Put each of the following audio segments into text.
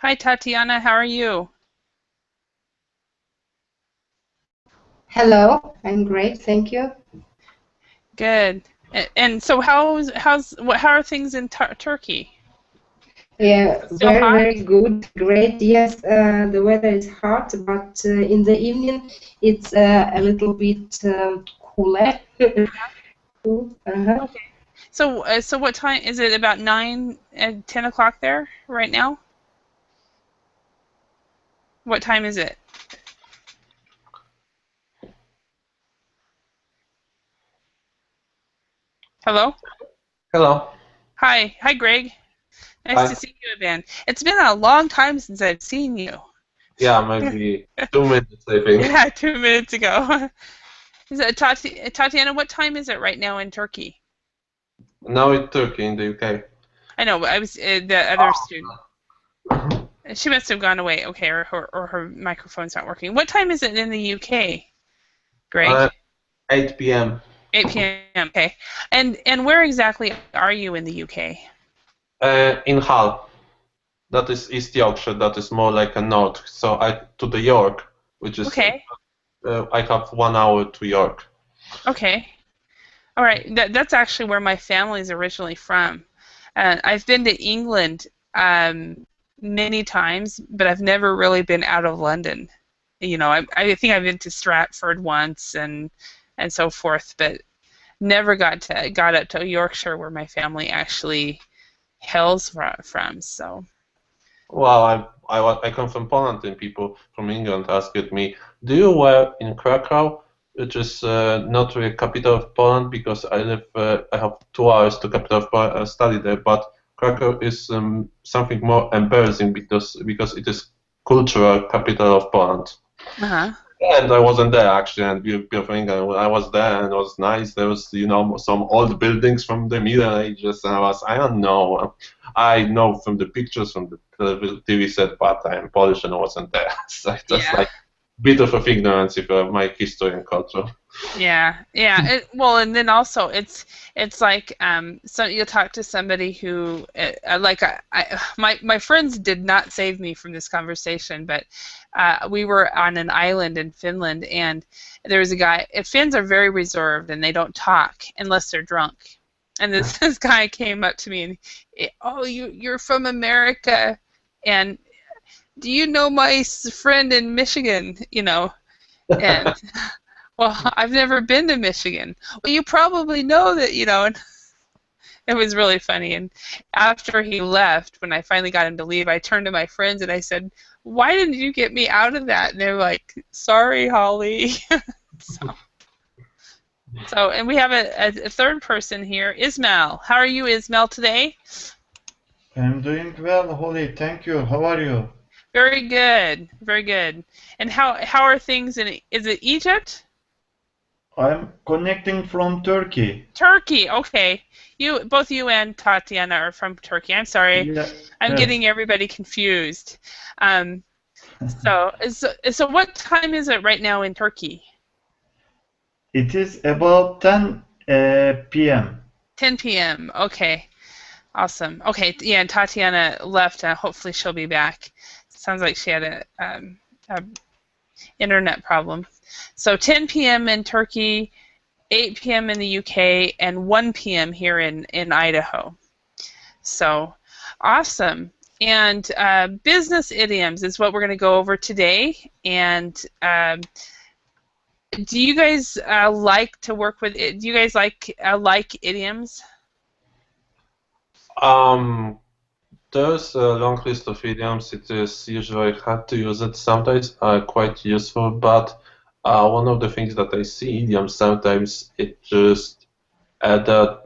Hi, Tatiana. How are you? Hello, I'm great, thank you. Good. And so, how are things in Turkey? Yeah, Still very, hot? very good, great. Yes, the weather is hot, but in the evening it's a little bit cooler. Cool. Okay. So what time is it? About 10 o'clock there right now? What time is it? Hello? Hello. Hi, Greg. Nice to Hi. see you again. It's been a long time since I've seen you. Yeah, maybe 2 minutes, I think. Yeah, 2 minutes ago. Is it Tatiana? What time is it right now in Turkey? Now it's Turkey in the UK. I know, I was the other student. She must have gone away. Okay, or her microphone's not working. What time is it in the UK, Greg? Uh, 8 p.m. 8 p.m. Okay. And where exactly are you in the UK? In Hull. That is East Yorkshire. That is more like a north. So I to the York, which is Okay. I have 1 hour to York. Okay. All right. That's actually where my family is originally from. I've been to England many times, but I've never really been out of London. I think I've been to Stratford once and so forth, but never got up to Yorkshire where my family actually hails from. So Well, I come from Poland, and people from England asked me, "Do you work in Krakow?" Which is not really capital of Poland because I have 2 hours to capital of Poland. I study there, but Krakow is something more embarrassing because it is cultural capital of Poland. uh-huh. And I wasn't there actually, and beautiful England. When I was there, and it was nice. There was, some old buildings from the Middle Ages, and I don't know. I know from the pictures from the TV set, but I'm Polish and I wasn't there. So it's just Yeah. like bit of ignorance if my history and culture. Yeah. Well, and then also it's like so you'll talk to somebody who like my friends did not save me from this conversation, but we were on an island in Finland, and there was a guy. Finns are very reserved and they don't talk unless they're drunk. And this guy came up to me and, oh, you're from America, and do you know my friend in Michigan? And well, I've never been to Michigan. Well, you probably know that, and it was really funny. And after he left, when I finally got him to leave, I turned to my friends and I said, "Why didn't you get me out of that?" And they're like, "Sorry, Holly." so, and we have a third person here, Ismail. How are you, Ismail, today? I'm doing well, Holly. Thank you. How are you? Very good, very good. And how are things in? Is it Egypt? I'm connecting from Turkey. Turkey. Okay, both you and Tatiana are from Turkey. I'm sorry. Yeah, I'm yes. getting everybody confused. Um, so what time is it right now in Turkey? It is about 10 p.m. 10 p.m. Okay, awesome. Okay, yeah, and Tatiana left. Hopefully she'll be back. Sounds like she had a internet problem. So 10 p.m. in Turkey, 8 p.m. in the UK, and 1 p.m. here in Idaho. So awesome. And business idioms is what we're going to go over today. And do you guys like to work with it? Do you guys like idioms? Um, there's a long list of idioms. It is usually hard to use it. Sometimes quite useful, but one of the things that I see idioms sometimes it just they're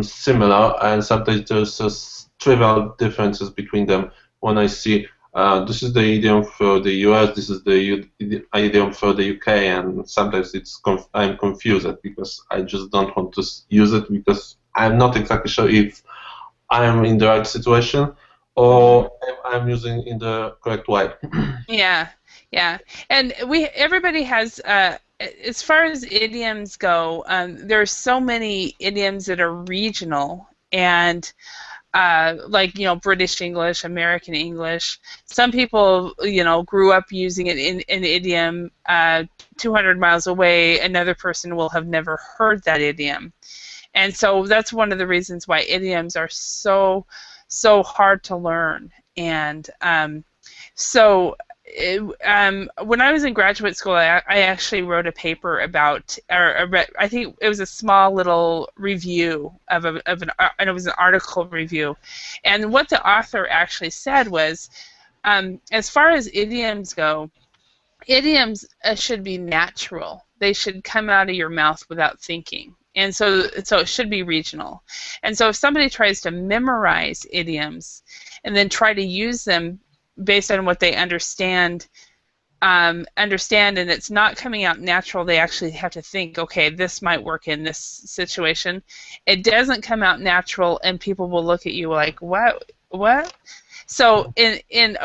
similar, and sometimes there's just trivial differences between them. When I see this is the idiom for the US, this is the idiom for the UK, and sometimes I'm confused because I just don't want to use it because I'm not exactly sure if I'm in the right situation Hmm. or if I'm using in the correct way. Yeah, yeah. And everybody has as far as idioms go, there's so many idioms that are regional, and like, British English, American English. Some people, grew up using it in an idiom 200 miles away. Another person will have never heard that idiom. And so that's one of the reasons why idioms are so hard to learn. And when I was in graduate school, I actually wrote a paper about, I think it was a small little review and it was an article review. And what the author actually said was, as far as idioms go, idioms should be natural. They should come out of your mouth without thinking. And so it should be regional. And so if somebody tries to memorize idioms and then try to use them based on what they understand, and it's not coming out natural, they actually have to think, okay, this might work in this situation. It doesn't come out natural, and people will look at you like, what? So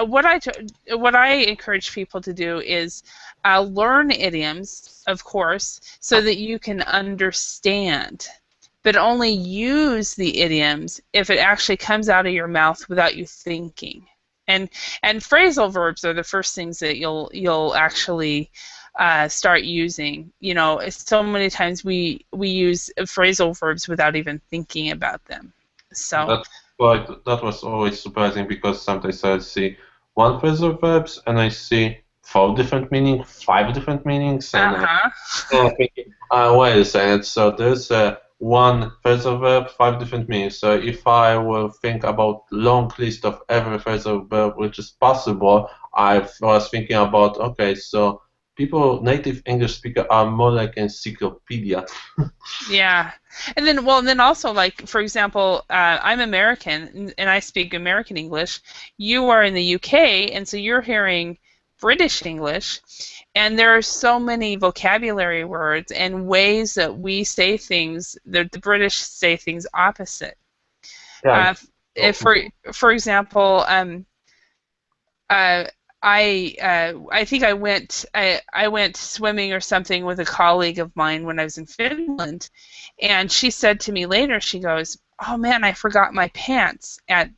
what I encourage people to do is learn idioms, of course, so that you can understand, but only use the idioms if it actually comes out of your mouth without you thinking. And phrasal verbs are the first things that you'll actually start using. So many times we use phrasal verbs without even thinking about them. So that was always surprising, because sometimes I see one phrasal verbs and I see 4 different meanings, 5 different meanings, and I'm thinking, wait a second, so there's one phrasal verb, 5 different meanings. So if I will think about long list of every phrasal verb which is possible, I was thinking about, okay, so native English speakers are more like encyclopedia. Yeah, and then also, like, for example, I'm American and I speak American English. You are in the UK, and so you're hearing British English, and there are so many vocabulary words and ways that we say things that the British say things opposite. Yeah. For example, I think I went swimming or something with a colleague of mine when I was in Finland, and she said to me later, she goes, "Oh man, I forgot my pants in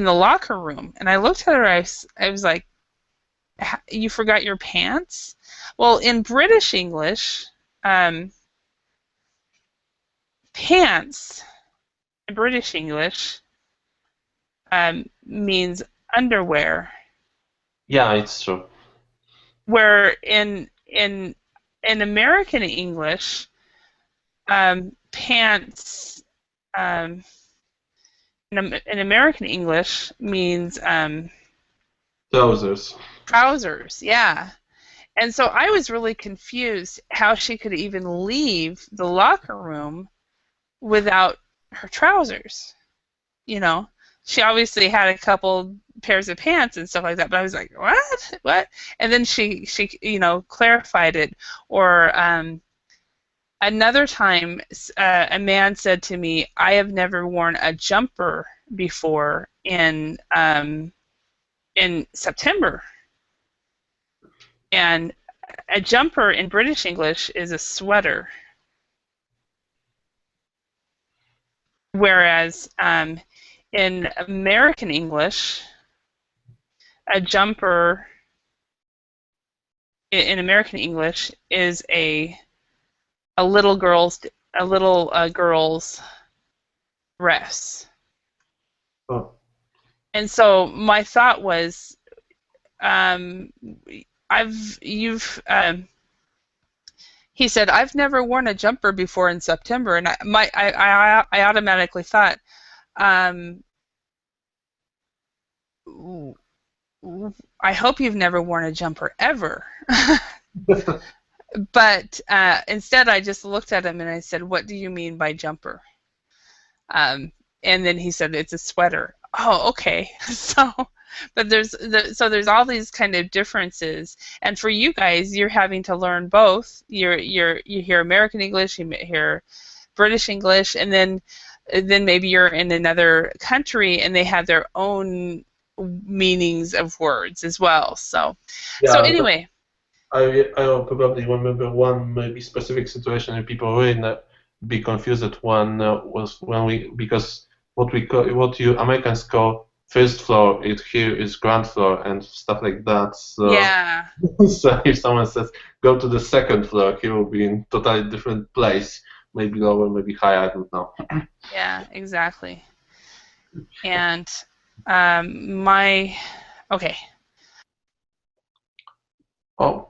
the locker room." And I looked at her, I was like, "You forgot your pants?" Well, in British English, pants in British English means underwear. Yeah, it's true. Where in American English, pants in American English means Trousers. Trousers, yeah. And so I was really confused how she could even leave the locker room without her trousers. She obviously had a couple pairs of pants and stuff like that, but I was like, what? And then she clarified it. Or another time, a man said to me, "I have never worn a jumper before in September." And a jumper in British English is a sweater, whereas in American English, a jumper in American English is a little girl's dress. Oh. And so my thought was, he said, "I've never worn a jumper before in September," and I automatically thought, I hope you've never worn a jumper ever. But instead, I just looked at him and I said, "What do you mean by jumper?" And then he said, "It's a sweater." Oh, okay. But there's all these kind of differences, and for you guys, you're having to learn both. You hear American English, you hear British English, and then maybe you're in another country and they have their own meanings of words as well. So anyway, I probably remember one maybe specific situation, and people really be confused when because what you Americans call first floor, it here is ground floor and stuff like that. So Yeah. so if someone says go to the second floor, he will be in totally different place, maybe lower, maybe higher. I don't know. Yeah, exactly. And okay. Oh.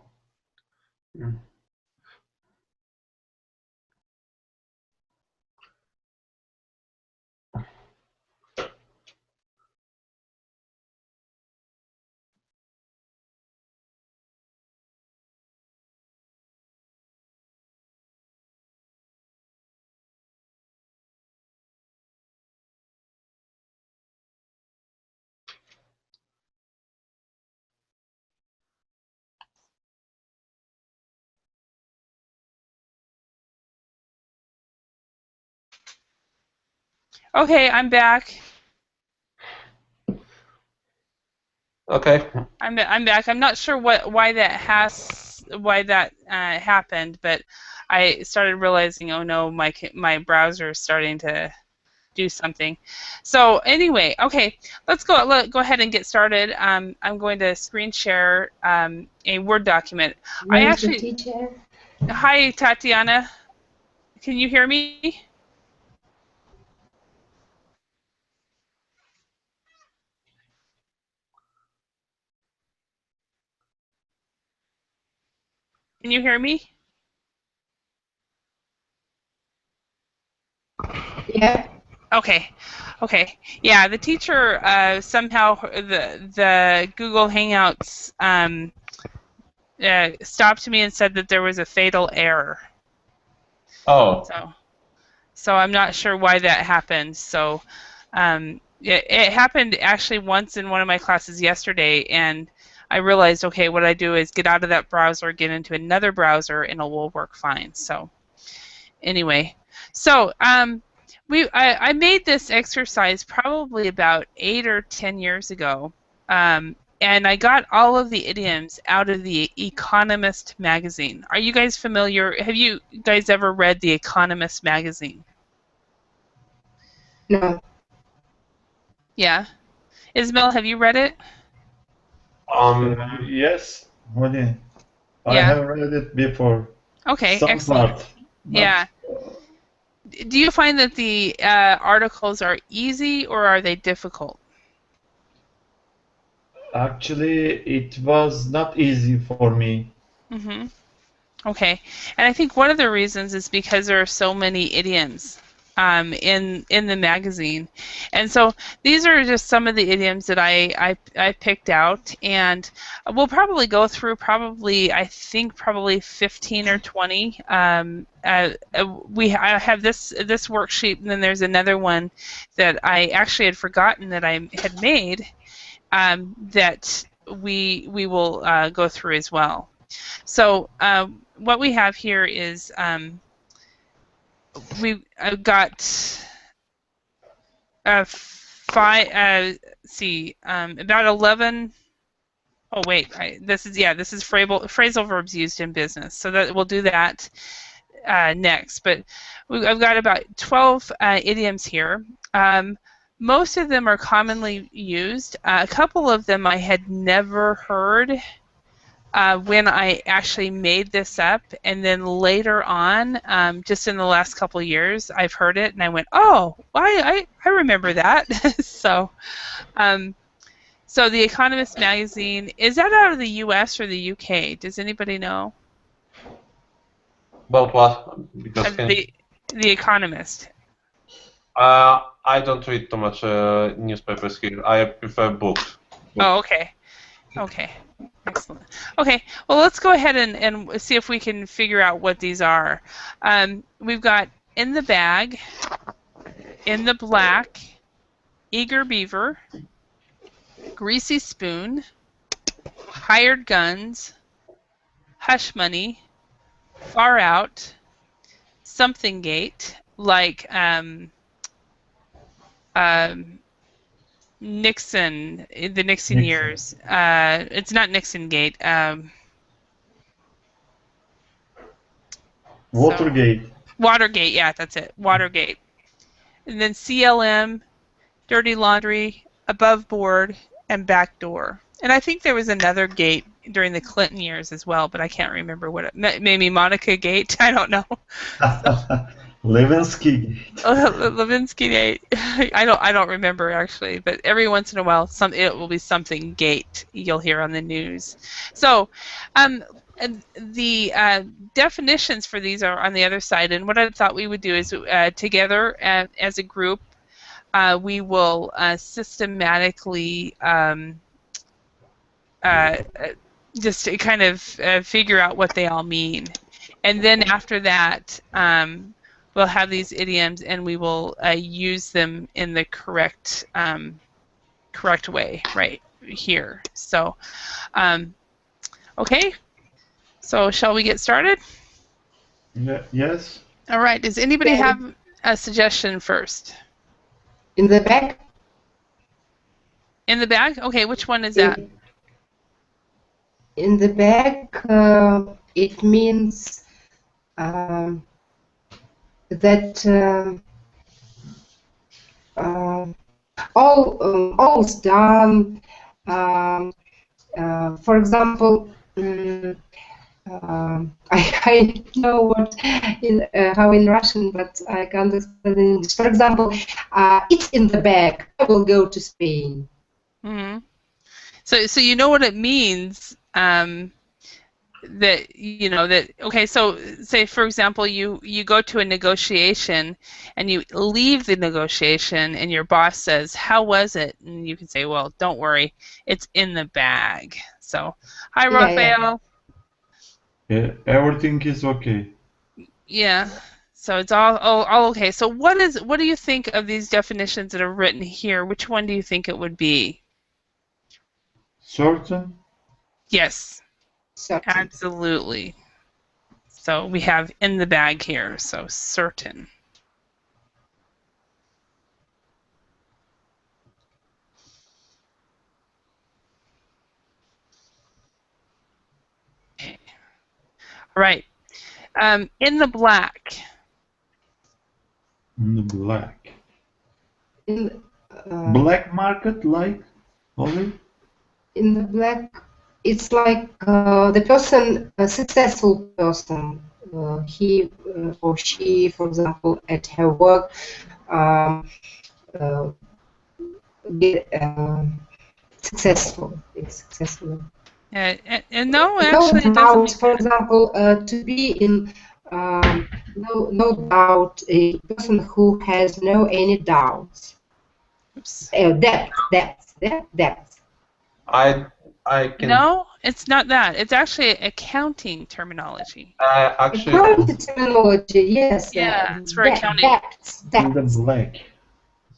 Okay, I'm back. Okay. I'm back. I'm not sure why that happened, but I started realizing, oh no, my browser is starting to do something. So anyway, okay, let's go ahead and get started. I'm going to screen share a Word document. Where is the teacher? Hi, Tatiana. Can you hear me? Can you hear me? Yeah. Okay. Okay. Yeah, the teacher somehow the Google Hangouts stopped me and said that there was a fatal error. Oh. So I'm not sure why that happened. So it happened actually once in one of my classes yesterday, and I realized, okay, what I do is get out of that browser, get into another browser, and it will work fine. So anyway, so I made this exercise probably about 8 or 10 years ago, and I got all of the idioms out of the Economist magazine. Are you guys familiar? Have you guys ever read the Economist magazine? No. Yeah. Ismail, have you read it? Yes, Holly. I Yeah. have read it before. Okay, Some excellent. part. Yeah. But Do you find that the articles are easy or are they difficult? actually, it was not easy for me. Mm-hmm. Okay, and I think one of the reasons is because there are so many idioms in the magazine, and so these are just some of the idioms that I picked out, and we'll probably go through I think probably 15 or 20. I have this worksheet, and then there's another one that I actually had forgotten that I had made that we will go through as well. So what we have here is we've got about 11. Oh wait, this is phrasal verbs used in business. So that we'll do that next. But I've got about 12 idioms here. Most of them are commonly used. A couple of them I had never heard when I actually made this up, and then later on, just in the last couple of years, I've heard it and I went, "Oh, I remember that." So, so the Economist magazine, is that out of the U.S. or the U.K.? Does anybody know? About what? Because The Economist. I don't read too much newspapers here. I prefer books. Oh, okay. Okay. Excellent. Okay, well, let's go ahead and see if we can figure out what these are. We've got in the bag, in the black, eager beaver, greasy spoon, hired guns, hush money, far out, something gate, like Nixon, the Nixon Nixon. years. It's not Nixon gate. So Watergate. Watergate, yeah, that's it. Watergate. And then CLM, dirty laundry, above board, and back door. And I think there was another gate during the Clinton years as well, but I can't remember what it. Maybe Monica Gate. I don't know. Levinsky. Levinsky Gate. I don't remember actually, but every once in a while, it will be something Gate you'll hear on the news. So, and the definitions for these are on the other side. And what I thought we would do is together as a group, we will systematically just to kind of figure out what they all mean. And then after that, we'll have these idioms and we will use them in the correct way right here. So, okay. So shall we get started? Yeah, yes. All right. Does anybody have a suggestion first? In the back? In the back? Okay, which one is that? In the back, it means that all's done. For example, I know what how in Russian, but I can't explain in English. For example, it's in the bag. I will go to Spain. Mm-hmm. So you know what it means. That you know that. Okay, so say for example, you go to a negotiation and you leave the negotiation, and your boss says, "How was it?" And you can say, "Well, don't worry, it's in the bag." So, hi, Raphael. Yeah, everything is okay. Yeah. So it's all okay. So what do you think of these definitions that are written here? Which one do you think it would be? Certain? Yes. Certain. Absolutely. So we have in the bag here. So certain. Okay. All right. In the black. In the black. In black market, like Holly? In the black, it's like the person, a successful person. He or she, for example, at her work, get successful. It's successful. And no, actually, no it doesn't doubt. mean For that. example, to be in no doubt, a person who has no any doubts. Oops. Debts. I can. No, it's not that. It's actually accounting terminology. Actually. Accounting terminology, yes. Yeah, it's for accounting. Debts. In the black.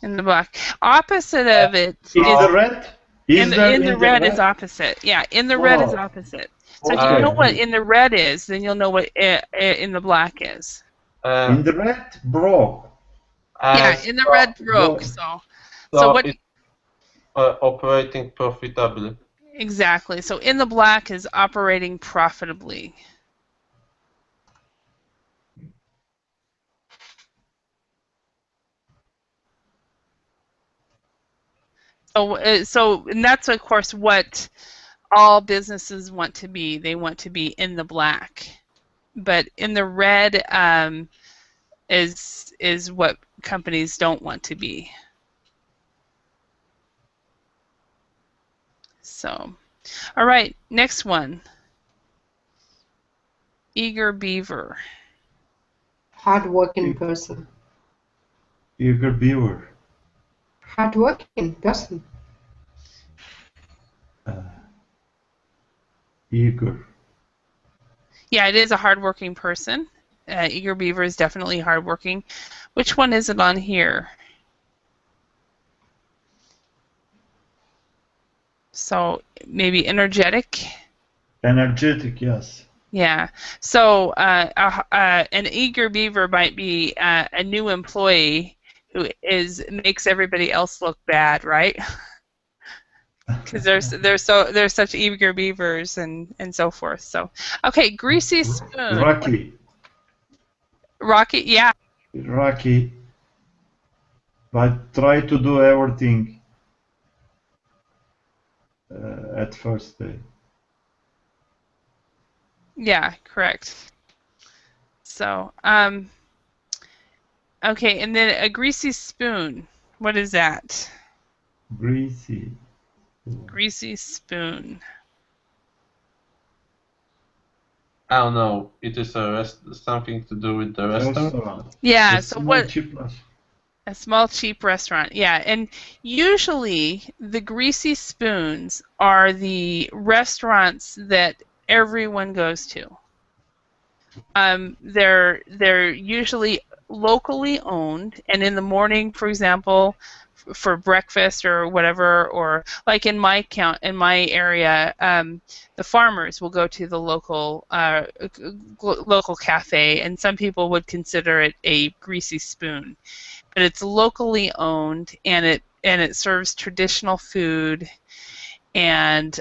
In the black. Opposite of it Is the red? In the red is opposite. Yeah, in the red is opposite. So if you know what in the red is, then you'll know what in the black is. In the red, broke. Yeah, in the red, broke. So what? It's, operating profitably. Exactly. So in the black is operating profitably. So and that's of course what all businesses want to be. They want to be in the black, but in the red is what companies don't want to be. So, all right, next one. Eager beaver. Hardworking person. Eager beaver. Hardworking person. Eager. Yeah, it is a hardworking person. Eager beaver is definitely hardworking. Which one is it on here? So maybe energetic. Energetic, yes. Yeah. So an eager beaver might be a new employee who makes everybody else look bad, right? Because they're such eager beavers and so forth. So okay, greasy spoon. Rocky. Rocky, yeah. Rocky. But try to do everything at first day. Yeah, correct. So, okay, and then a greasy spoon. What is that? Greasy. Greasy spoon. I don't know. It is something to do with the restaurant. Restaurant. Yeah, A so small what? cheap restaurant. A small, cheap restaurant. Yeah, and usually the greasy spoons are the restaurants that everyone goes to. They're usually locally owned, and in the morning, for example, for breakfast or whatever, or like in my area, the farmers will go to the local cafe, and some people would consider it a greasy spoon, but it's locally owned, and it serves traditional food, and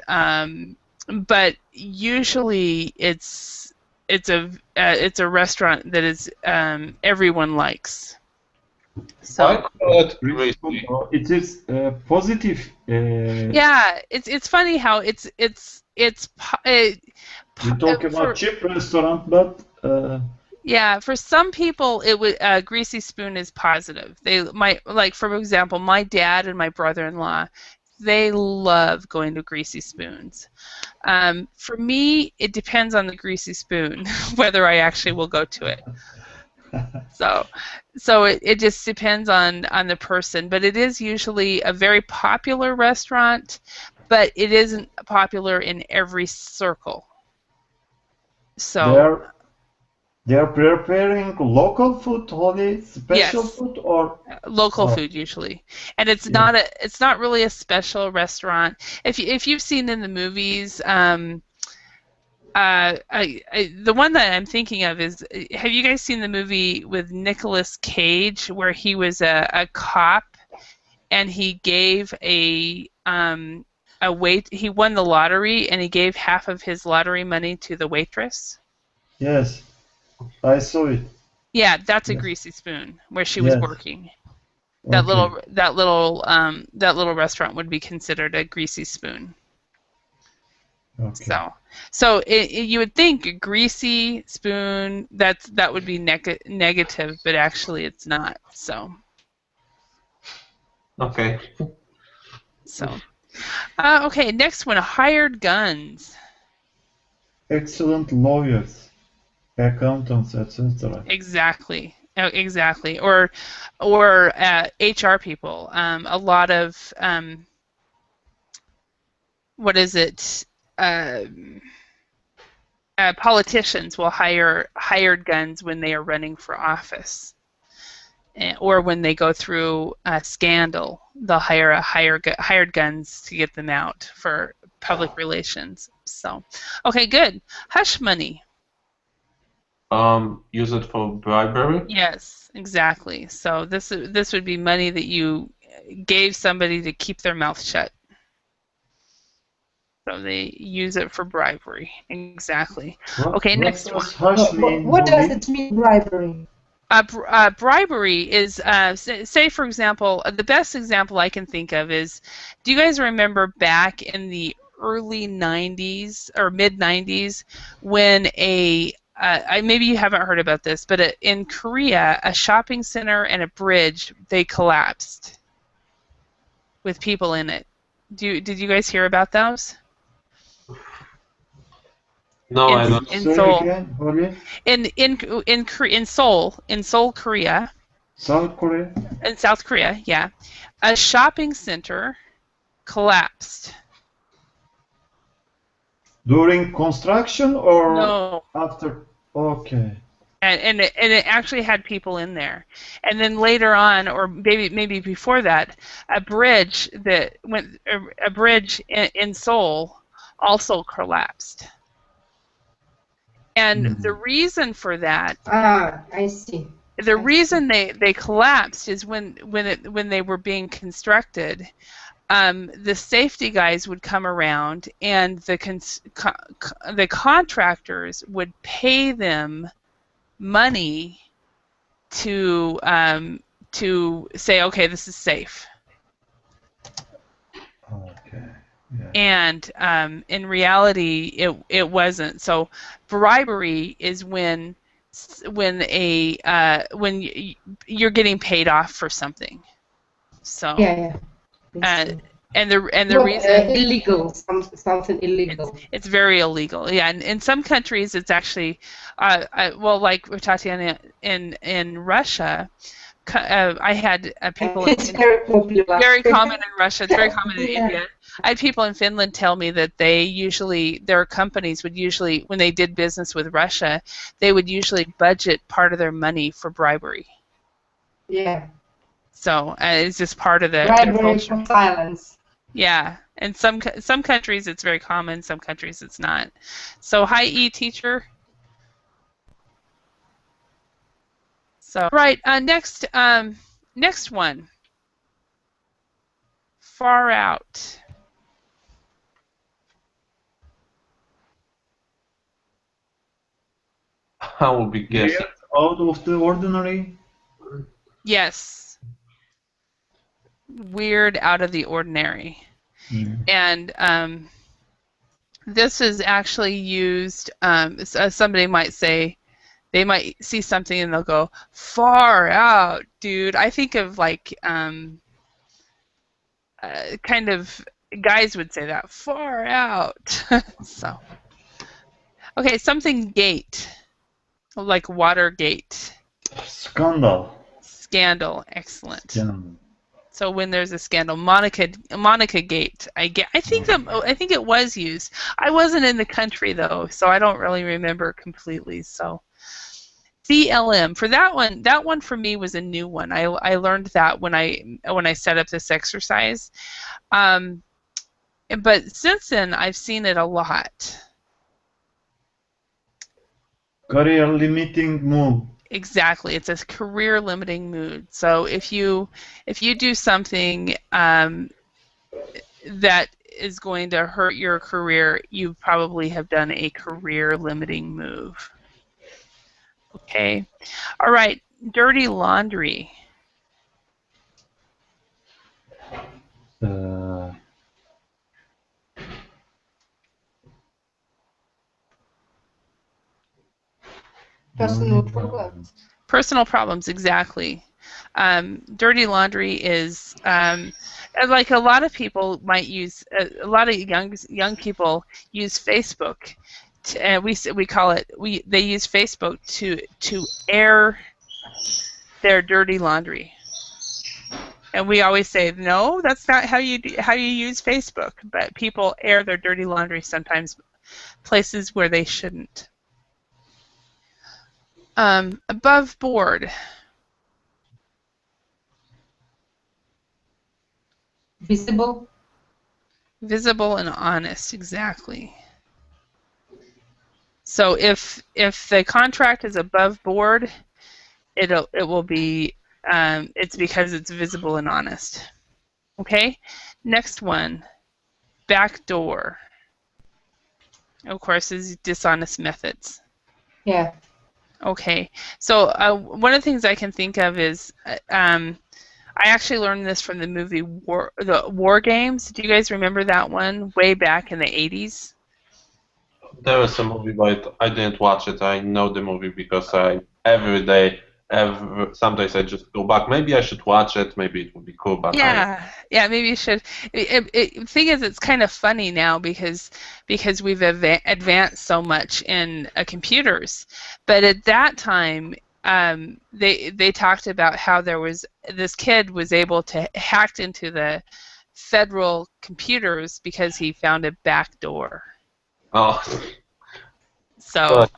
but usually it's a restaurant that is everyone likes. I So call it Greasy spoon. greasy. It is positive. yeah, it's funny how We talk about cheap restaurant, but yeah, for some people it would greasy spoon is positive. They might, like, for example, my dad and my brother-in-law, they love going to greasy spoons. For me, it depends on the greasy spoon whether I actually will go to it. So it just depends on the person, but it is usually a very popular restaurant, but it isn't popular in every circle. So they're preparing local food, only special yes, food, or local food usually, and it's not really a special restaurant. If you've seen in the movies, the one that I'm thinking of is, have you guys seen the movie with Nicolas Cage where he was a cop and he gave he won the lottery and he gave half of his lottery money to the waitress? yes, I saw it. Yeah, that's a Yes. greasy spoon where she was Yes. working. That Okay. little restaurant would be considered a greasy spoon. Okay. So you would think a greasy spoon, that would be negative, but actually it's not. Okay. Okay, next one, hired guns. Excellent lawyers, accountants, etc. Exactly. Oh, exactly. Or HR people. A lot of what is it? Politicians will hire hired guns when they are running for office, or when they go through a scandal. They'll hired guns to get them out for public relations. So, okay, good. Hush money. Use it for bribery. Yes, exactly. So this would be money that you gave somebody to keep their mouth shut. So they use it for bribery. Exactly. Okay, next one. What does hush mean? What does Molly? it mean, bribery? Bribery is, say for example, the best example I can think of is, do you guys remember back in the early 90s or mid 90s when maybe you haven't heard about this, but in Korea, a shopping center and a bridge, they collapsed with people in it. Did you guys hear about those? No, I don't. In Say Seoul. again, Molly. In Seoul, Korea, South Korea. in South Korea, yeah, a shopping center collapsed. During construction or No, after? Okay. and it actually had people in there. And then later on, or maybe before that, a bridge in Seoul also collapsed. And the reason for that, I see. the reason they collapsed is when they were being constructed, the safety guys would come around and the contractors would pay them money to say, okay, this is safe. Okay. Yeah. And in reality, it wasn't. So bribery is when you're getting paid off for something. So Yeah. and the Not, reason illegal, something illegal. it's very illegal. Yeah, and in some countries it's actually well, like Tatiana in Russia. I had people. It's very popular. Very common in Russia. It's very common in Yeah. India. I had people in Finland tell me that their companies would usually, when they did business with Russia, they would usually budget part of their money for bribery. Yeah. So it's just part of their Bribery culture. for silence. Yeah, and some countries it's very common, some countries it's not. So hi, teacher. So right, next one. Far out. I will be guessing. Weird, out of the ordinary. Yes. Weird, out of the ordinary. And this is actually used, somebody might say, they might see something and they'll go, far out, dude. I think of like, kind of, guys would say that, far out. So, okay, something gate, like Watergate. Scandal. Scandal, excellent. Scandal. So when there's a scandal, Monica Gate. I think it was used. I wasn't in the country though, so I don't really remember completely. So CLM for that one for me was a new one. I learned that when I set up this exercise, but since then I've seen it a lot. Career limiting move. Exactly, it's a career limiting mood. So if you do something that is going to hurt your career, you probably have done a career limiting move. Okay, all right, dirty laundry. Personal problems. Personal problems, exactly. Dirty laundry is like a lot of people might use. A lot of young people use Facebook, and we call it. They use Facebook to air their dirty laundry. And we always say, no, that's not how you use Facebook. But people air their dirty laundry sometimes places where they shouldn't. Above board. Visible. Visible and honest, exactly. So if the contract is above board, it will be it's because it's visible and honest. Okay, next one, backdoor. Of course, is dishonest methods. Yeah. Okay, so one of the things I can think of is I actually learned this from the movie War Games. Do you guys remember that one way back in the 80s? There was a movie, but I didn't watch it. I know the movie because every day, sometimes I just go back. Maybe I should watch it. Maybe it would be cool. But yeah, maybe you should. The thing is, it's kind of funny now because we've advanced so much in computers. But at that time, they talked about how there was this kid was able to hack into the federal computers because he found a back door. Oh. So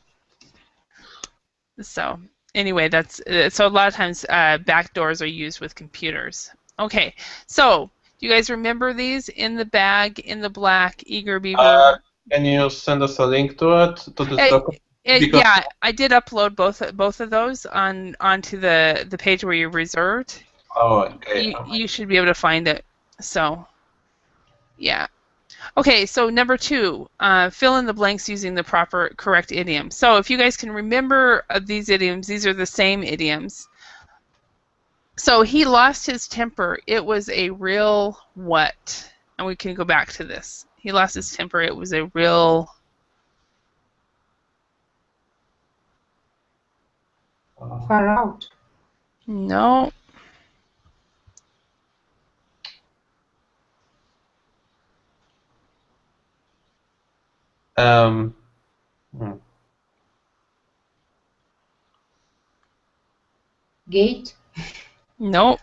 anyway, that's so a lot of times back doors are used with computers. Okay, so do you guys remember these? In the bag, in the black, eager beaver. Can you send us a link to it, to this document? Yeah, I did upload both of those onto the page where you're reserved. Oh, okay. You should be able to find it. So, yeah. Okay, so number 2, fill in the blanks using the correct idiom. So if you guys can remember these idioms, these are the same idioms. So he lost his temper. It was a real what? And we can go back to this. He lost his temper. It was a real. Far out. No. Hmm. Gate. No.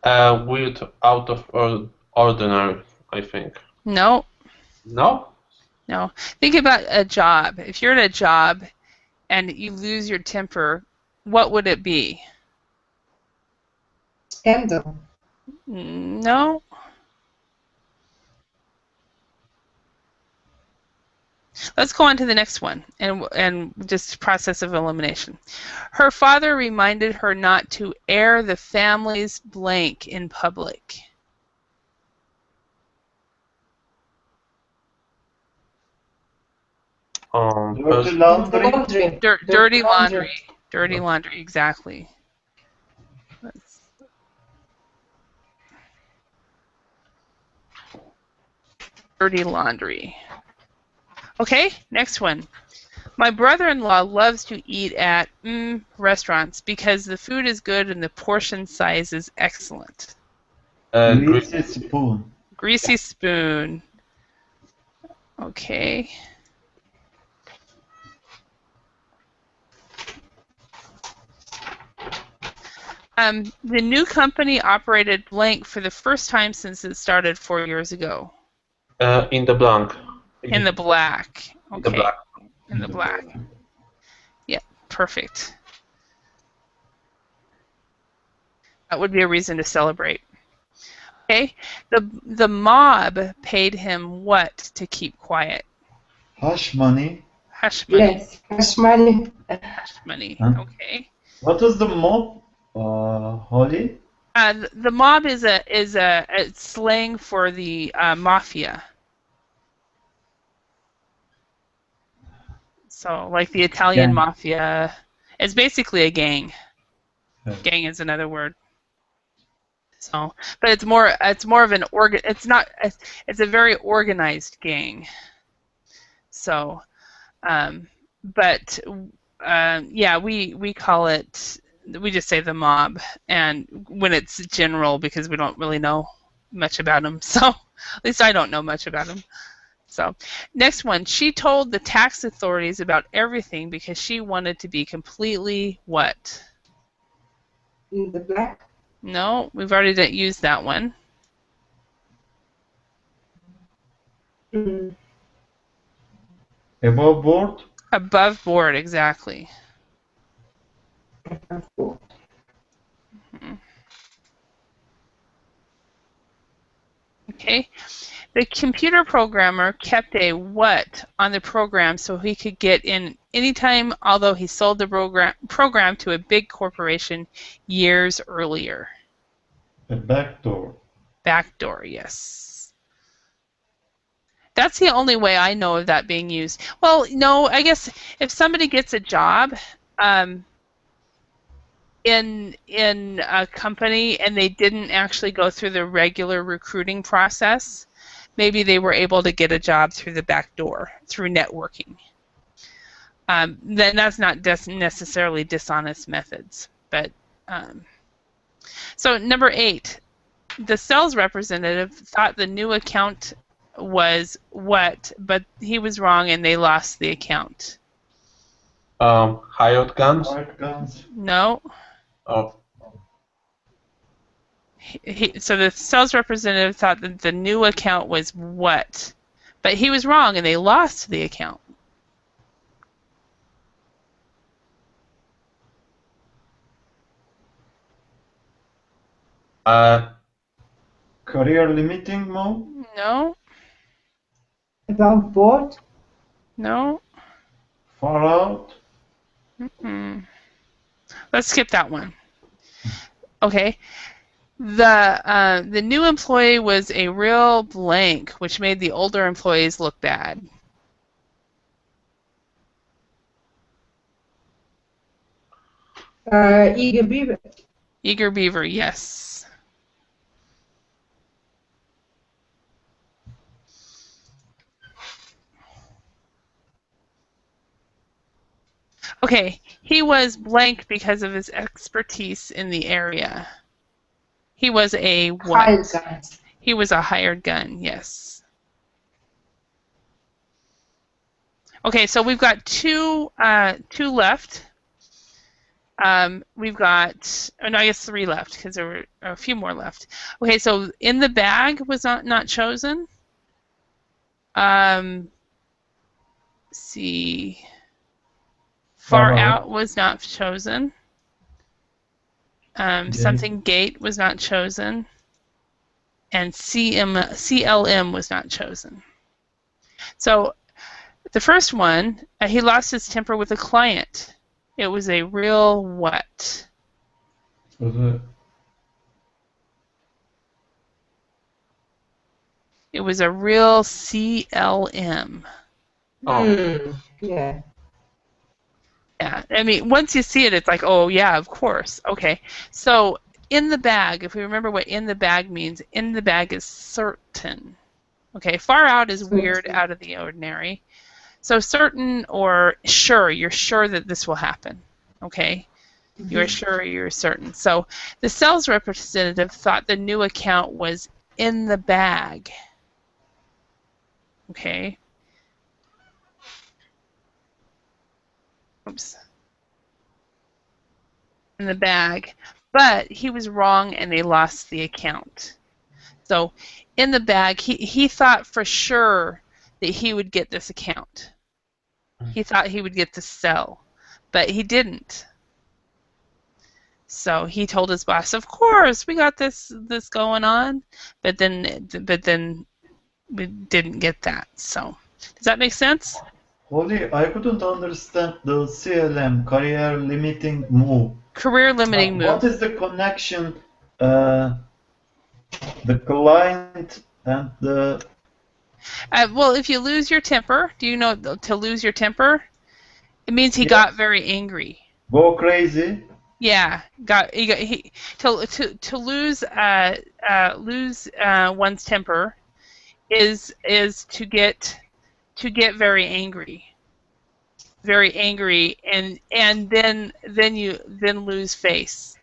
Weird, out of ordinary, I think. No. No? No. Think about a job. If you're at a job and you lose your temper, what would it be? Scandal. No. Let's go on to the next one and just process of elimination. Her father reminded her not to air the family's blank in public. Dirty laundry. Laundry. Dirty laundry. Dirty laundry, exactly. Dirty laundry. Okay, next one. My brother-in-law loves to eat at restaurants because the food is good and the portion size is excellent. Greasy spoon. Greasy spoon. Okay. The new company operated blank for the first time since it started 4 years ago. In the blank. In the black. In the Okay. black. In the black. Yeah, perfect. That would be a reason to celebrate. Okay. The mob paid him what to keep quiet? Hush money. Hush money. Yes, hush money. Hush money. Huh? Okay. What is the mob, Holly? The mob is a slang for the mafia. So, like the Italian Gang. mafia, it's basically a gang. Yeah. Gang is another word. So, but it's more of an it's a very organized gang. So, yeah, we call it. We just say the mob, and when it's general because we don't really know much about them. So, at least I don't know much about them. So, next one. She told the tax authorities about everything because she wanted to be completely what? In the black. No, we've already used that one. Mm. Above board. Above board, exactly. Okay. The computer programmer kept a what on the program so he could get in anytime, although he sold the program to a big corporation years earlier. A backdoor. Backdoor, yes. That's the only way I know of that being used. Well, no, I guess if somebody gets a job in a company and they didn't actually go through the regular recruiting process, maybe they were able to get a job through the back door, through networking. Then that's not necessarily dishonest methods. But so number 8, the sales representative thought the new account was what, but he was wrong and they lost the account. Hired guns. Hired guns. No. Oh. So the sales representative thought that the new account was what, but he was wrong and they lost the account. Career limiting mode. No. Above board. No. Far out. Let's skip that one. Okay. The new employee was a real blank, which made the older employees look bad. Eager Beaver. Eager Beaver, yes. Okay, he was blank because of his expertise in the area. He was a what? Hired gun. He was a hired gun, yes. Okay, so we've got two left. We've got, oh no, I guess 3 left because there were a few more left. Okay, so in the bag was not chosen. Let's see. Far out was not chosen. Something gate was not chosen. And CLM was not chosen. So the first one, he lost his temper with a client. It was a real what? Was it? It was a real CLM. Oh. Yeah. Yeah, I mean, once you see it, it's like, oh, yeah, of course. Okay, so in the bag, if we remember what in the bag means, in the bag is certain. Okay, far out is weird, out of the ordinary. So certain or sure, you're sure that this will happen. Okay, you're sure, you're certain. So the sales representative thought the new account was in the bag. Okay. Oops. In the bag, but he was wrong and they lost the account. So in the bag, he thought for sure that he would get this account. He thought he would get the sell, but he didn't. So he told his boss, "Of course, we got this going on," but then we didn't get that. So does that make sense? Holly, I couldn't understand the CLM, career limiting move. Career limiting move. What is the connection, the client and the... Well, if you lose your temper, do you know to lose your temper? It means he got very angry. Go crazy? Yeah, to lose one's temper is to get very angry, and then lose face.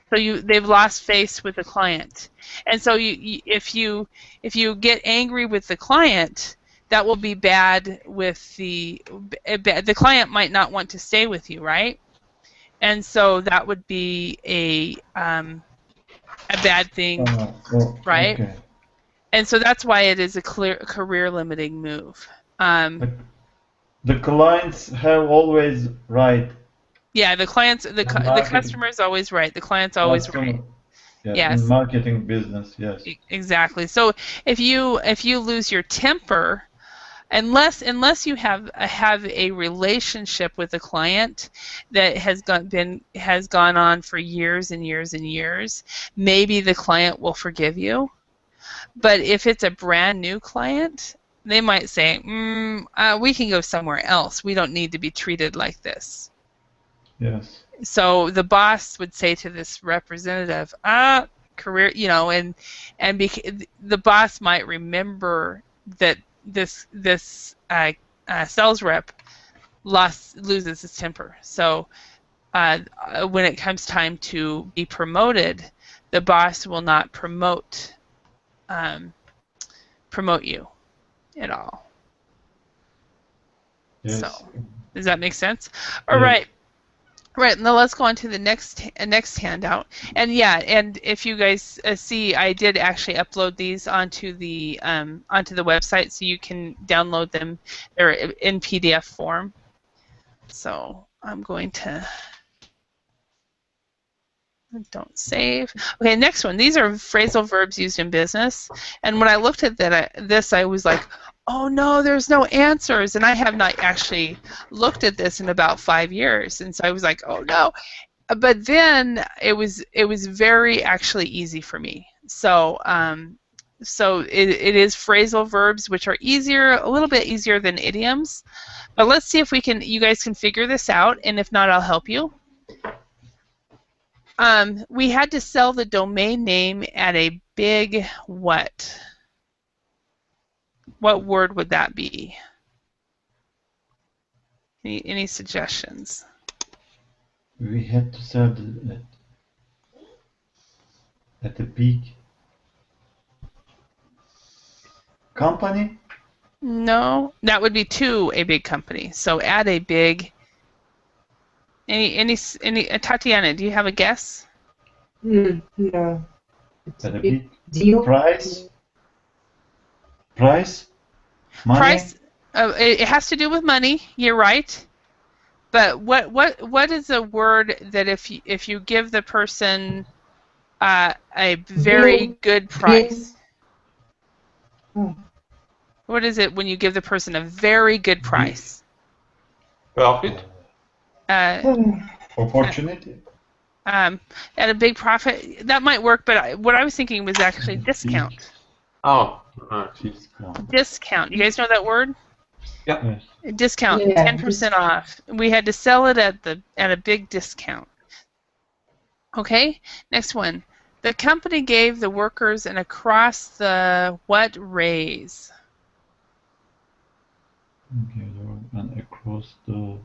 So they've lost face with the client, and so if you get angry with the client, that will be bad with the client might not want to stay with you, right? And so that would be a bad thing, right? Okay. And so that's why it is a clear career limiting move. The clients have always right. Yeah, the customer is always right. The client's always right. Yeah, yes. In marketing business, yes. Exactly. So if you lose your temper, unless you have a relationship with a client that has gone on for years and years and years, maybe the client will forgive you. But if it's a brand new client, they might say, we can go somewhere else. We don't need to be treated like this. Yes. So the boss would say to this representative, career, and the boss might remember that this sales rep loses his temper. So when it comes time to be promoted, the boss will not promote you at all. Yes. So does that make sense? All right. Right, now let's go on to the next handout. And yeah, and if you guys see, I did actually upload these onto the website, so you can download them. They're in PDF form. So I'm going to don't save. Okay, next one. These are phrasal verbs used in business. And when I looked at this, I was like, oh no, there's no answers, and I have not actually looked at this in about 5 years, and so I was like, oh no. But then it was very actually easy for me. So it is phrasal verbs, which are a little bit easier than idioms. But let's see if you guys can figure this out, and if not, I'll help you. We had to sell the domain name at a big what? What word would that be? Any suggestions? We had to sell at a big company. No, that would be to a big company. So at a big. Any Tatiana, do you have a guess? No. It's At a a big big deal. price. Price. Money. Price. It has to do with money. You're right. But what is a word that if you give the person a very Deal. good Deal. price? Oh. What is it when you give the person a very good price? Profit? Opportunity. At a big profit, that might work, but what I was thinking was actually discount. Oh, right. Discount. Discount. You guys know that word? Yeah. Yes. Discount, Yeah, 10% off. We had to sell it at a big discount. Okay, next one. The company gave the workers an across the what raise? Okay, and across the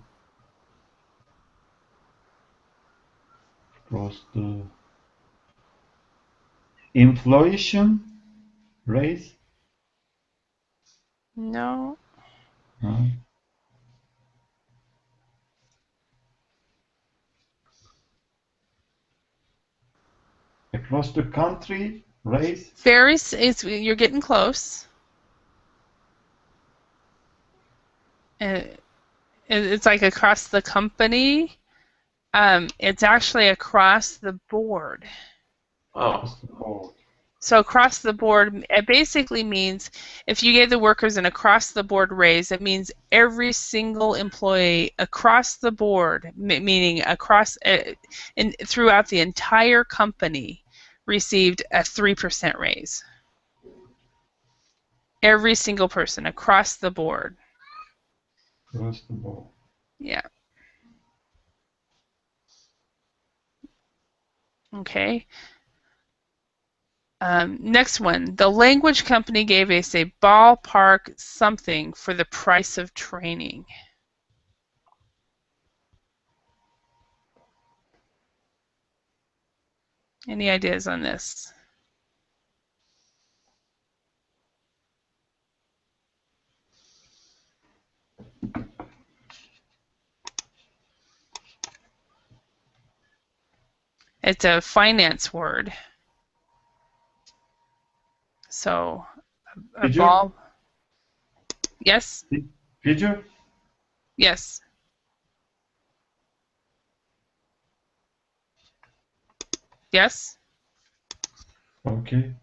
inflation raise. No. Huh? Across the country raise. You're getting close. It's like across the company. It's actually across the board. Oh. So across the board, it basically means if you gave the workers an across the board raise, it means every single employee across the board, meaning across throughout the entire company, received a 3% raise. Every single person across the board. Across the board. Yeah. Okay. Next one. The language company gave us a ballpark something for the price of training. Any ideas on this? It's a finance word. So a Figure? ball. Yes? Figure? Yes. Yes? Okay.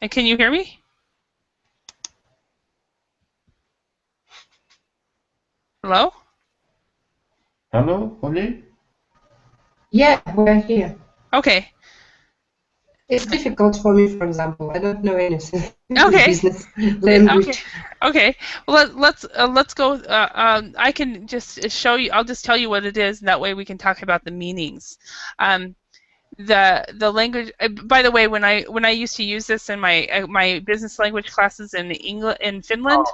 And can you hear me? Hello? Hello, Holly? Yeah, we're here. Okay. It's difficult for me, for example. I don't know anything Okay. business language. Okay. Well, let's go. I can just show you. I'll just tell you what it is, and that way we can talk about the meanings. The language. By the way, when I used to use this in my business language classes in Finland,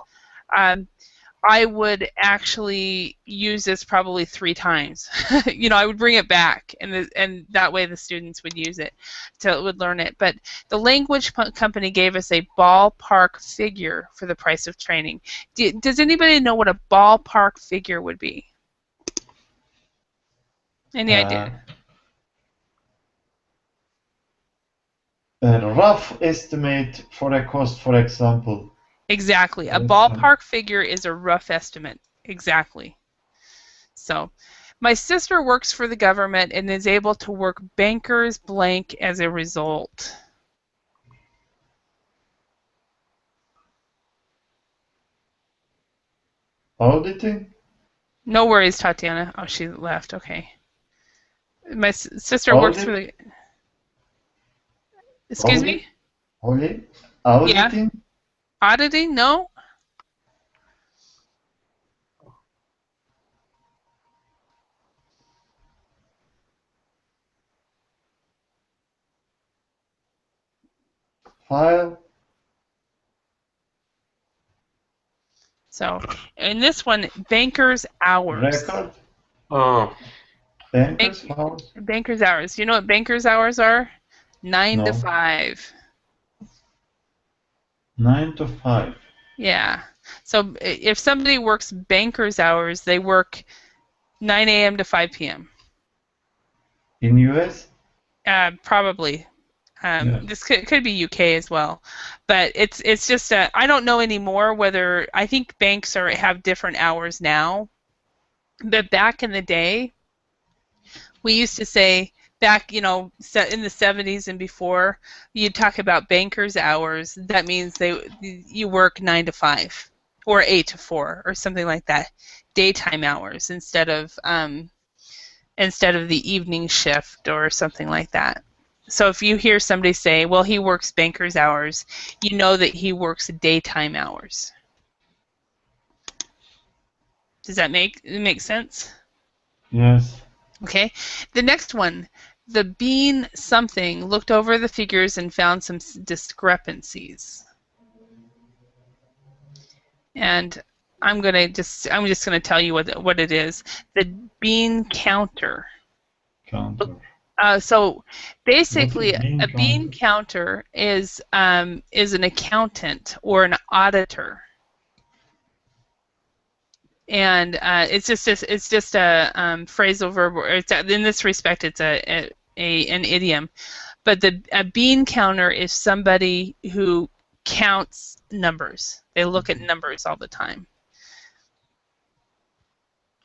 I would actually use this probably 3 times. I would bring it back, and that way the students would use it, would learn it. But the language company gave us a ballpark figure for the price of training. Does anybody know what a ballpark figure would be? Any idea? A rough estimate for a cost, for example. Exactly. A ballpark figure is a rough estimate. Exactly. So, my sister works for the government and is able to work bankers blank as a result. Auditing? No worries, Tatiana. Oh, she left. Okay. My sister works for the. Excuse me? Holly? Yeah. Auditing? Auditing? No. File. So in this one, banker's hours. Record. Oh, Banker's hours. Banker's hours. You know what banker's hours are? 9 to No. 5. 9 to 5. Yeah. So if somebody works banker's hours, they work 9 a.m. to 5 p.m. In US? Probably. Yeah. This could be UK as well, but it's just I don't know anymore whether I think banks have different hours now, but back in the day, we used to say back in the 70s and before, you'd talk about bankers' hours. That means you work 9 to 5 or 8 to 4 or something like that, daytime hours instead of the evening shift or something like that. So if you hear somebody say, well, he works banker's hours, you know that he works daytime hours. Does that make sense? Yes. Okay. The next one, the bean something looked over the figures and found some discrepancies. And I'm just gonna tell you what it is. The bean counter. Counter. So basically, bean a bean counter is an accountant or an auditor, and it's just a phrasal verb. Or in this respect, it's an idiom. But a bean counter is somebody who counts numbers. They look at numbers all the time.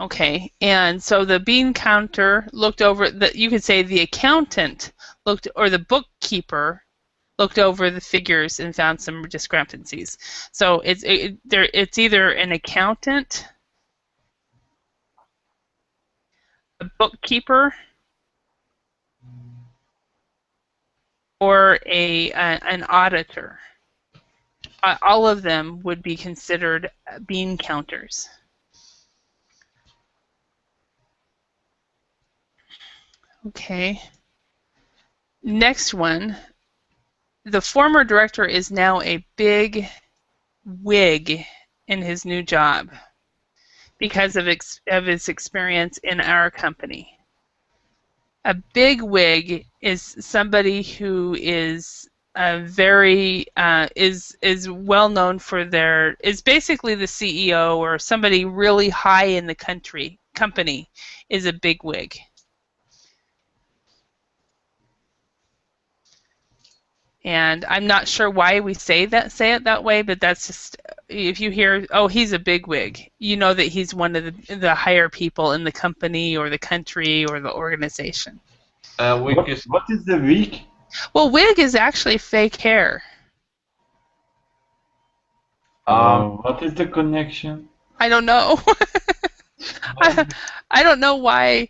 Okay, and so the bean counter looked over you could say the accountant or the bookkeeper looked over the figures and found some discrepancies. So it's either an accountant, a bookkeeper, or an auditor. All of them would be considered bean counters. Okay. Next one. The former director is now a big wig in his new job because of his experience in our company. A big wig is somebody who is very is well known for is basically the CEO or somebody really high in the company is a big wig. And I'm not sure why we say it that way, but that's just, if you hear, oh, he's a bigwig, you know that he's one of the higher people in the company or the country or the organization. wig is What is the wig? Well, wig is actually fake hair. What is the connection? I don't know. I don't know why,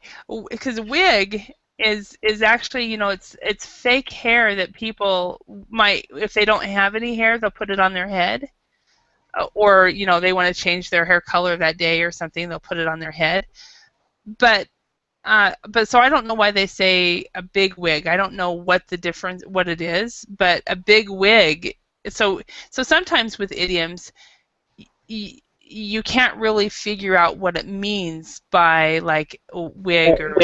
because wig is actually, it's fake hair that people might, if they don't have any hair, they'll put it on their head, or they want to change their hair color that day or something, they'll put it on their head. But so I don't know why they say a big wig. I don't know what it is, but a big wig. So sometimes with idioms, you can't really figure out what it means by like a wig or.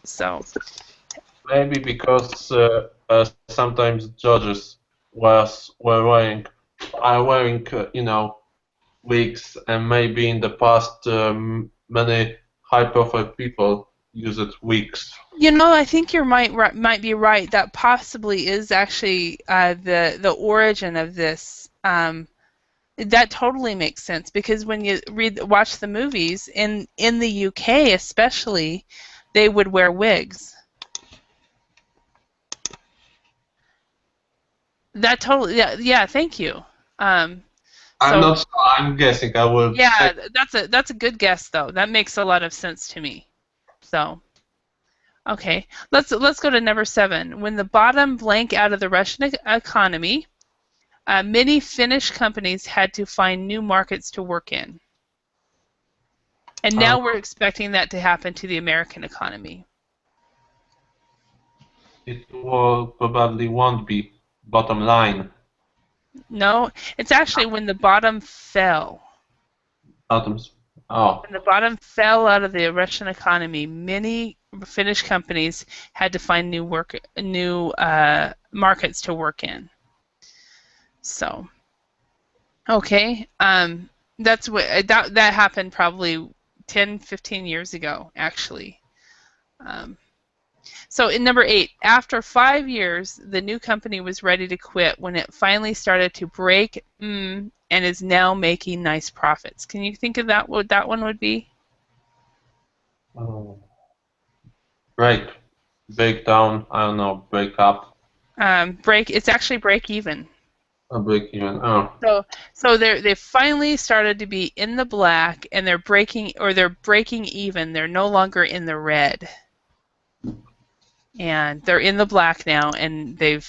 So maybe because sometimes judges are wearing wigs, and maybe in the past many high-profile people used wigs. I think you might be right. That possibly is actually the origin of this. That totally makes sense, because when you watch the movies in the UK especially, they would wear wigs. That totally, yeah. Thank you. I'm not sure. I'm guessing. I will. Yeah, that's a good guess though. That makes a lot of sense to me. So. Okay, let's go to number 7. When the bottom blank out of the Russian economy, many Finnish companies had to find new markets to work in. And now we're expecting that to happen to the American economy. It will probably won't be bottom line. No, it's actually when the bottom fell. Atoms. Oh. When the bottom fell out of the Russian economy, many Finnish companies had to find new markets to work in. So, okay, that's what that happened probably 10, 15 years ago, actually. So in number 8, after 5 years, the new company was ready to quit when it finally started to break and is now making nice profits. Can you think of that? What that one would be? Break down. I don't know. Break up. It's actually break even. A break even. Oh. So they finally started to be in the black, and they're breaking even. They're no longer in the red, and they're in the black now, and they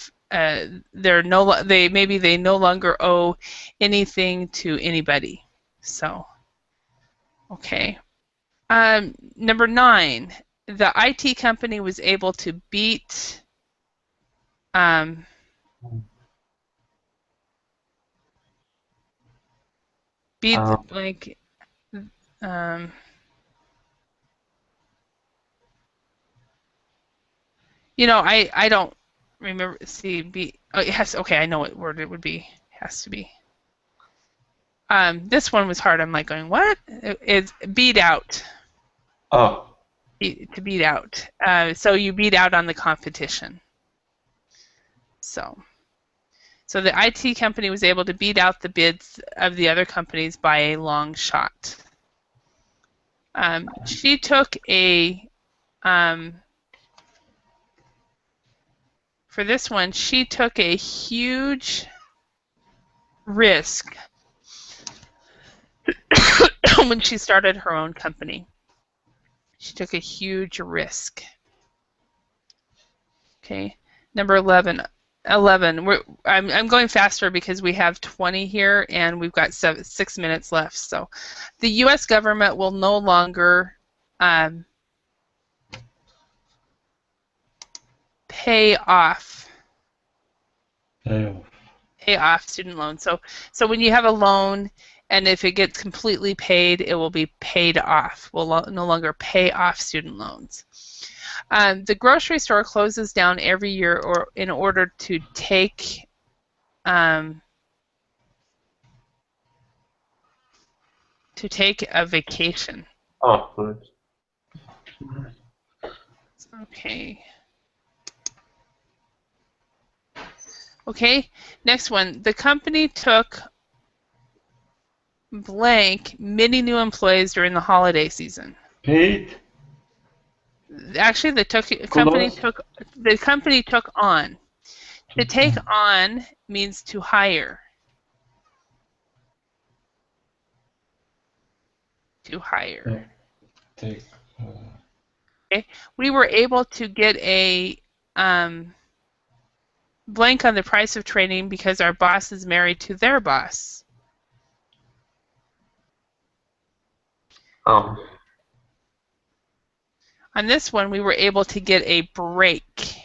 no longer owe anything to anybody. So, okay. Number 9, the IT company was able to beat like I don't remember. Yes, okay, I know what word it would be. Has to be. This one was hard. I'm like going, what? It's beat out. Oh. To beat out. So you beat out on the competition. So the IT company was able to beat out the bids of the other companies by a long shot. She took a for this one, she took a huge risk when she started her own company. She took a huge risk. Okay, number 11. I'm going faster because we have 20 here and we've got 6 minutes left. So, the U.S. government will no longer pay off student loans. So when you have a loan and if it gets completely paid, it will be paid off. We'll no longer pay off student loans. The grocery store closes down every year in order to take a vacation. Oh, right. Okay. Okay, next one. The company took blank many new employees during the holiday season. Paid? Actually, the company took on. To take on means to hire. To hire. Take. Okay. We were able to get a blank on the price of training because our boss is married to their boss. Oh. On this one, we were able to get a break.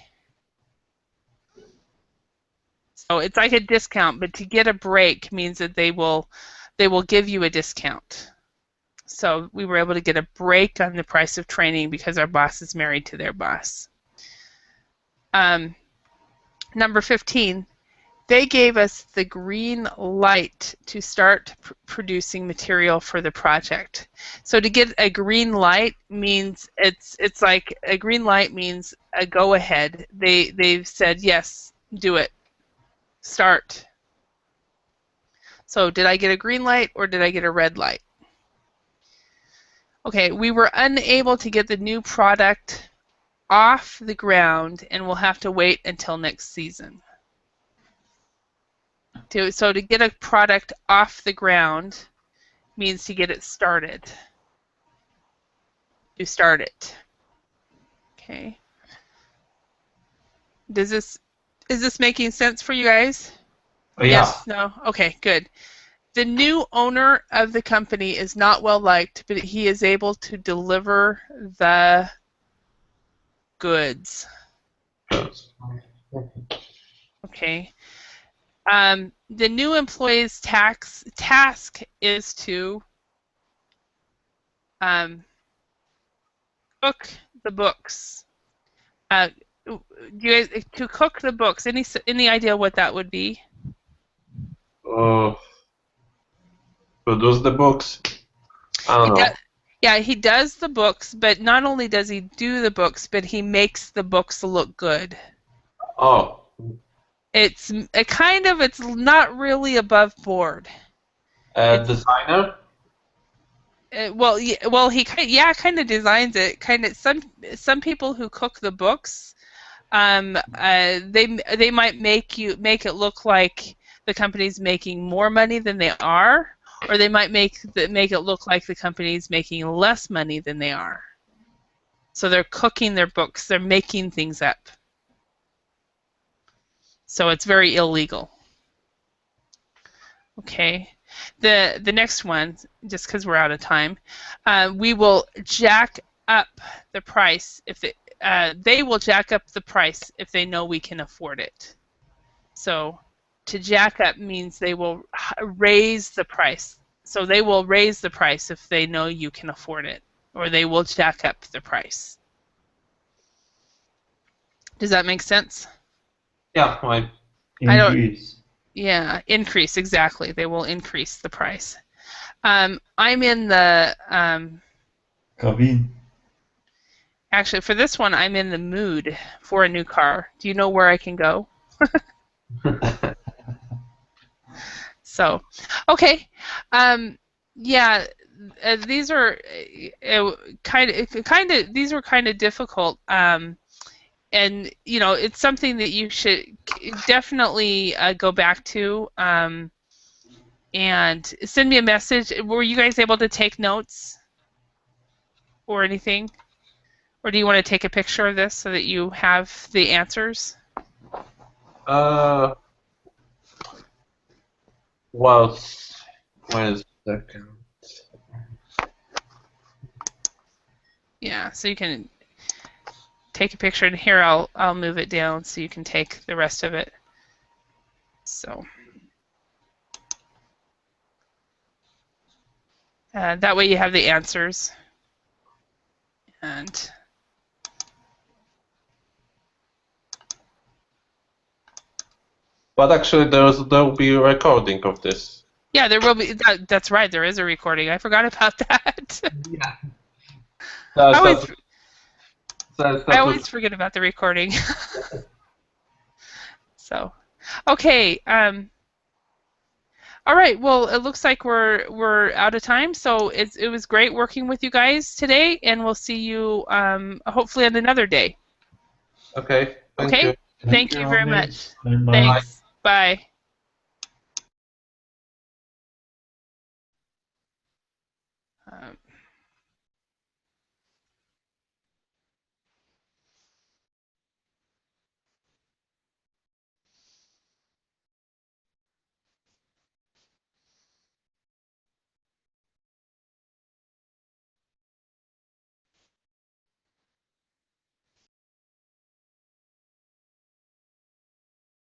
So it's like a discount, but to get a break means that they will give you a discount. So we were able to get a break on the price of training because our boss is married to their boss. Number 15, they gave us the green light to start producing material for the project. So to get a green light means it's like a green light means a go ahead. They've said yes, do it. Start. So did I get a green light or did I get a red light? Okay, we were unable to get the new product off the ground and we'll have to wait until next season. So to get a product off the ground means to get it started. To start it. Okay. Is this making sense for you guys? Yeah. Yes? No? Okay, good. The new owner of the company is not well liked, but he is able to deliver the goods. Yes. Okay. The new employee's task is to cook the books. Do you guys to cook the books? Any idea what that would be? Produce the books. I He don't does. know. Yeah, he does the books, but not only does he do the books, but he makes the books look good. Oh, It's it's not really above board. a It's designer. well, he kind of designs it. Kind of some people who cook the books, they might make it look like the company's making more money than they are, or they might make it look like the company's making less money than they are. So they're cooking their books, they're making things up. So it's very illegal. Okay. The next one, just because we're out of time, we will jack up the price if they will jack up the price if they know we can afford it. So to jack up means they will raise the price. So they will raise the price if they know you can afford it, or they will jack up the price. Does that make sense? Yeah, right. I don't. Increase. Yeah, increase, exactly. They will increase the price. I'm in the Cabin. actually for this one I'm in the mood for a new car. Do you know where I can go? So, okay. Yeah, these are these were kind of difficult. And it's something that you should definitely go back to. And send me a message. Were you guys able to take notes or anything? Or do you want to take a picture of this so that you have the answers? Well, wait a second. Yeah, so you can take a picture, and here I'll move it down so you can take the rest of it. So that way you have the answers. And But actually, there'll be a recording of this. yeah, there will be. That's right. There is a recording. I forgot about that. Yeah. I always forget about the recording. So, okay. All right. Well, it looks like we're out of time. So it was great working with you guys today, and we'll see you hopefully on another day. Okay. Thank Okay. you. Thank you very much. Bye. Thanks. Bye.